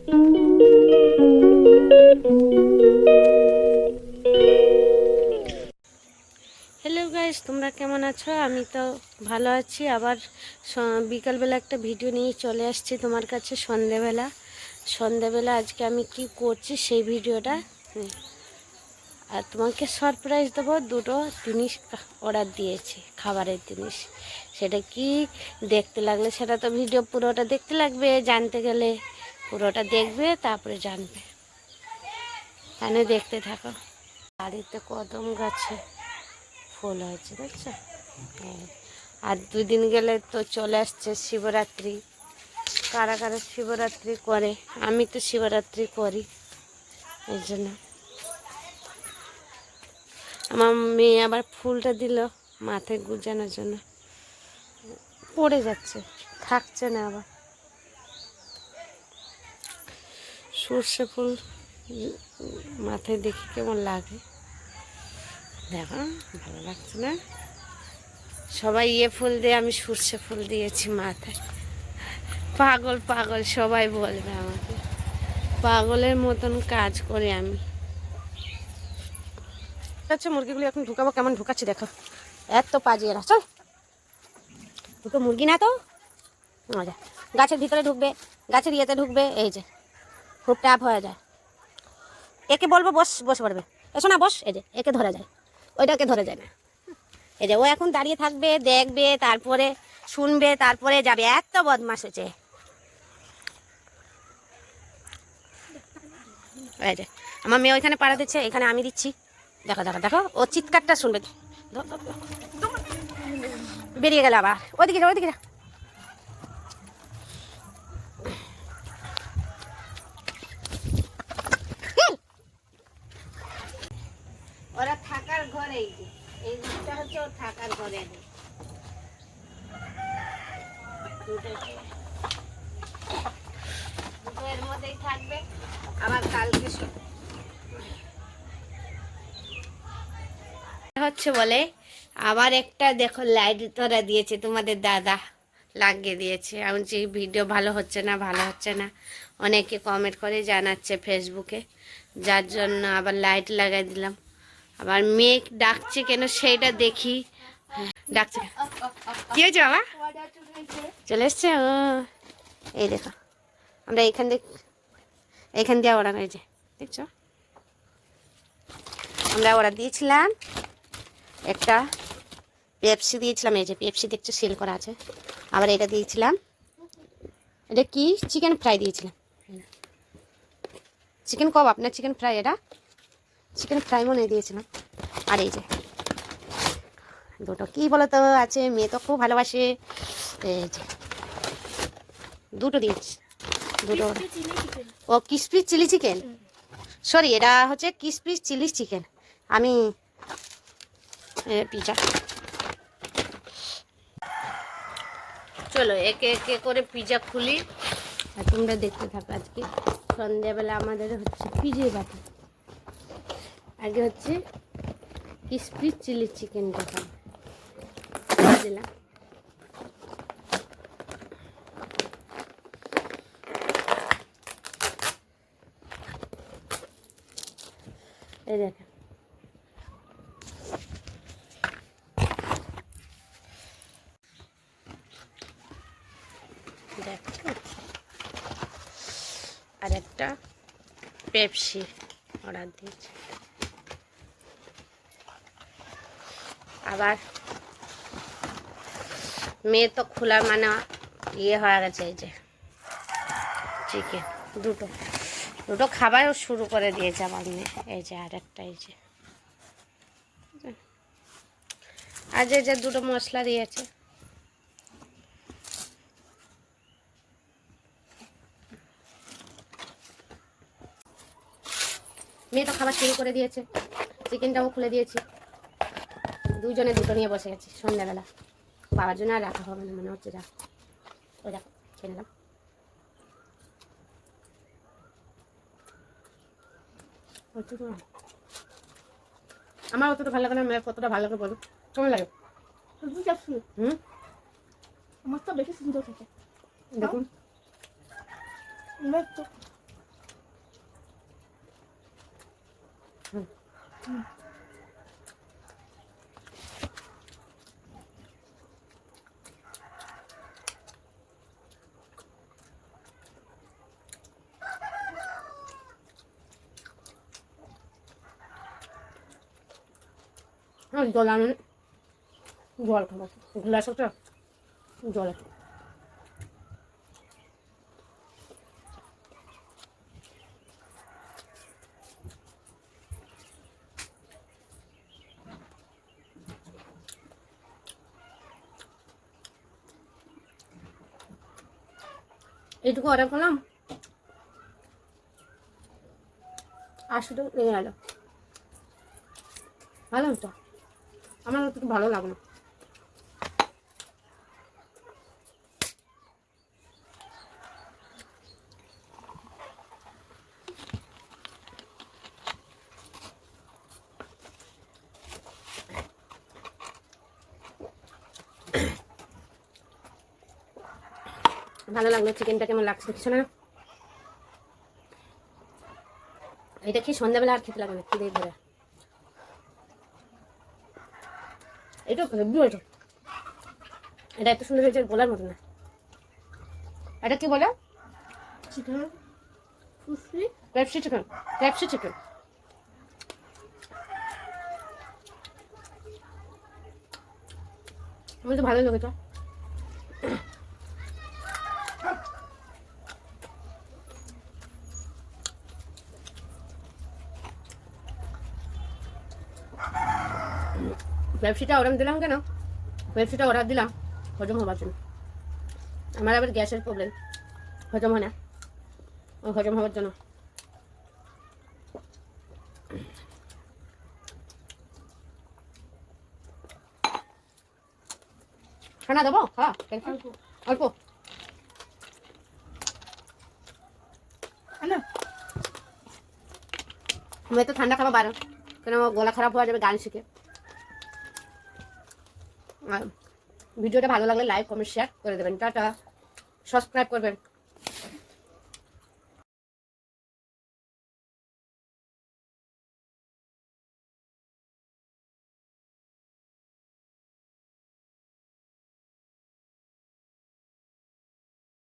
Hello guys, তোমরা কেমন আছো? আমি তো ভালো আছি। আবার বিকালবেলা একটা ভিডিও নিয়ে চলে আসছি তোমার কাছে। সন্ধেবেলা আজকে আমি কি করছি সেই ভিডিওটা। আর তোমাকে সারপ্রাইজ দেবো। দুটো জিনিস অর্ডার দিয়েছি, খাবারের জিনিস। সেটা কি দেখতে লাগলে, সেটা তো ভিডিও পুরোটা দেখতে লাগবে। জানতে গেলে পুরোটা দেখবে, তারপরে জানবে। এখানে দেখতে থাকো। বাড়িতে কদম গাছে ফুল হয়েছে, দেখছো? হ্যাঁ। আর 2 দিন গেলে তো চলে আসছে শিবরাত্রি। কারা কারা শিবরাত্রি করে? আমি তো শিবরাত্রি করি। এই জন্য আমার মেয়ে আবার ফুলটা দিল মাথায় গুজানোর জন্য। পড়ে যাচ্ছে, থাকছে না। আবার সর্ষে ফুল মাথায় দেখি কেমন লাগে, দেখো ভালো লাগছে না? সবাই ফুল দিয়ে, আমি সর্ষে ফুল দিয়েছি মাথায়। পাগল পাগল সবাই বলবে আমাকে, পাগলের মতন কাজ করে আমি। আচ্ছা, মুরগিগুলো এখন ঢুকাবো। কেমন ঢুকাচ্ছি দেখো, এত পাজি এরা। চল, দুটো মুরগি না তো মজা। গাছের ভিতরে ঢুকবে, গাছের ইয়েতে ঢুকবে। এই যে খুব ট্যাপ হয়ে যায়। একে বলবো বস, বসে পড়বে। এসো না বস। এই যে একে ধরা যায়, ওইটাকে ধরে যায় না। এই যে ও এখন দাঁড়িয়ে থাকবে, দেখবে, তারপরে শুনবে, তারপরে যাবে। এত বদমাস হয়েছে। এই যে আমার মেয়ে ওইখানে পাড়া দিচ্ছে, এখানে আমি দিচ্ছি। দেখো দেখো দেখো, ও চিৎকারটা শুনবে। বেরিয়ে গেল আবার। ওইদিকে যা, ওইদিকে যা। ওরা থাকার ঘর। এই যে এই ঘরটা হচ্ছে ওর থাকার ঘরে। দুটো এর মধ্যেই থাকবে। আবার কালকে হচ্ছে বলে আবার একটা দেখো লাইট ধরা দিয়েছে, তোমাদের দাদা লাগিয়ে দিয়েছে। আমি যে ভিডিও ভালো হচ্ছে না, ভালো হচ্ছে না, অনেকে কমেন্ট করে জানাচ্ছে ফেসবুকে, যার জন্য আবার লাইট লাগাই দিলাম। আবার মেঘ ডাকছে কেন সেইটা দেখি। ডাকছে কি হয়েছে বাবা? চলে এসছে ও। এই দেখো, আমরা এইখান দিয়ে অর্ডার হয়েছে, দেখছো? আমরা অর্ডার দিয়েছিলাম একটা পেপসি দিয়েছিলাম। এই যে পেপসি দেখছো সেল করা আছে। আবার এটা দিয়েছিলাম, এটা কি চিকেন ফ্রাই দিয়েছিলাম। চিকেন কাবাব না চিকেন ফ্রাই? এটা চিকেন ফ্রাই মনে দিয়েছিলাম। আর এই যে দুটো কি বলো তো আছে, মেয়ে তো খুব ভালোবাসে। এই যে দুটো দিয়েছি, দুটো। ও ক্রিসপি চিলি চিকেন, সরি এটা হচ্ছে ক্রিসপি চিলি চিকেন। আমি পিজা। চলো একে একে করে পিজা খুলি আর তোমরা দেখতে থাকো। আজকে সন্ধ্যাবেলা আমাদের হচ্ছে পিজে বাটা। আগে হচ্ছে ক্রিসপি চিলি চিকেন দিলাম। এই দেখেন, দেখো আর একটা পেপসি অর্ডার দিয়েছি। আবার মেয়ে তো খোলা মানে হয়ে গেছে। এই যে চিকেন দুটো দুটো খাবার শুরু করে দিয়েছে আমার মেয়ে। এই যে আর একটা, এই যে আজ এই যে দুটো মশলা দিয়েছে। মেয়ে তো খাবার শুরু করে দিয়েছে, চিকেনটাও খুলে দিয়েছি। দুজনে দুটো নিয়ে বসে গেছি। সন্ধ্যাবেলা বাবার জন্য আর রাখা হবে না মনে হচ্ছে। যা ওই দেখো খেয়ে নিলাম। আমার অতটা ভালো লাগে না, মেয়ের কতটা ভালো লাগে বলো। কেমন লাগে? আমার তো বেশি সুন্দর খেতে। দেখুন জল আনুন, জল খাবো গ্লাস একটা জল। এইটুকু অর্ডার করলাম, 80 টাকা লেগে গেল। ভালো তো, আমার একটু ভালো লাগলো। ভালো লাগলো। চিকেনটা কেমন লাগছে কিছু না, এটা কি সন্ধ্যাবেলা আর খেতে লাগবে না, খিদে ধরে। এটা হয়েছে, এটা এত সুন্দর হয়েছে বলার মতো না। এটা কি বলে? Chicken crispy chicken, crispy chicken. আমার তো ভালো লেগেছে। পেপসিটা অর্ডার দিলাম কেন? পেপসিটা অর্ডার দিলাম হজম হবার জন্য। আমার আবার গ্যাসের প্রবলেম, হজম হয় না, ওই হজম হওয়ার জন্য। ঠান্ডা দেবো? হ্যাঁ অল্প। আমি তো ঠান্ডা খাবো বারো, কেন গলা খারাপ হওয়া যাবে গান শিখে। ভিডিওটা ভালো লাগলে লাইক কমেন্ট শেয়ার করে দেবেন। টাটা, সাবস্ক্রাইব করবেন।